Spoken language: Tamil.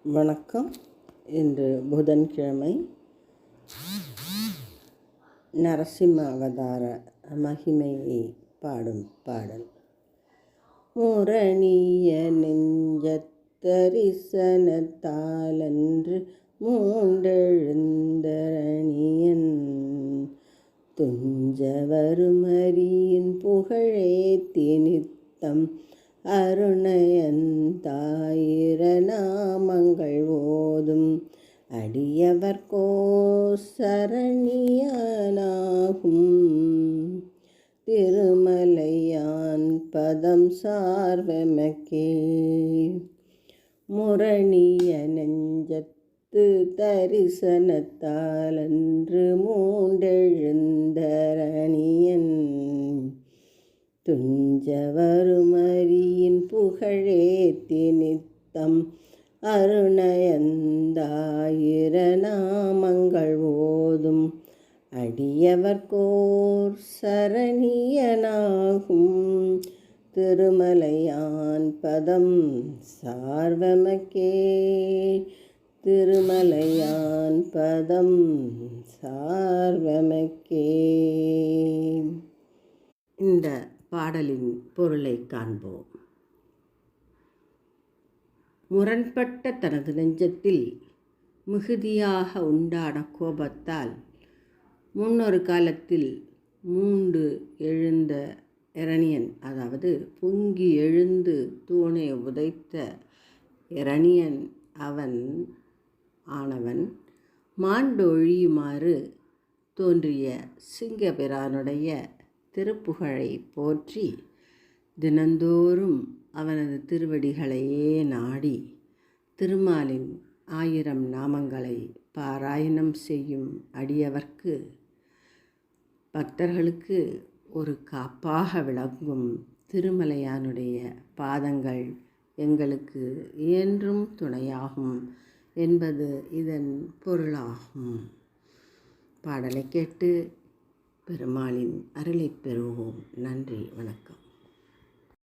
வணக்கம். இன்று புதன்கிழமை. நரசிம்ம அவதார மகிமையை பாடும் பாடல். முரணிய நெஞ்சத்தரிசனத்தாலன்று மூண்டெழுந்தரணியன் துஞ்ச வருமரியின் புகழேத்தி நித்தம் அருணயந்தாயிர நாமங்கள் ஓதும் அடியவர்கோ சரணியனாகும் திருமலையான் பதம் சார்வெமக்கே. முரணிய நெஞ்சத்து தரிசனத்தாலன்று மூண்டெழுந்தரணியன் துஞ்ச வருமரியின் புகழேத்தி நித்தம் அருணயந்தாயிர நாமங்கள் ஓதும் அடியவர்கோர் சரணியனாகும் திருமலையான் பதம் சார்வெமக்கே. திருமலையான் பதம் சார்வெமக்கே. இந்த பாடலின் பொருளை காண்போம். முரண்பட்ட தனது நெஞ்சத்தில் மிகுதியாக உண்டான கோபத்தால் முன்னொரு காலத்தில் மூண்டு எழுந்த இரணியன், அதாவது பொங்கி எழுந்து தூணை உதைத்த இரணியன் ஆனவன் மாண்டு ஒழியுமாறு தோன்றிய சிங்கபிரானுடைய திருப்புகழை போற்றி தினந்தோறும் அவனது திருவடிகளையே நாடி திருமாலின் 1000 நாமங்களை பாராயணம் செய்யும் அடியவர்க்கு, பக்தர்களுக்கு ஒரு காப்பாக விளங்கும் திருமலையானுடைய பாதங்கள் எங்களுக்கு என்றும் துணையாகும் என்பது இதன் பொருளாகும். பாடலை கேட்டு பெருமாளின் அருளை பெறுவோம். நன்றி, வணக்கம்.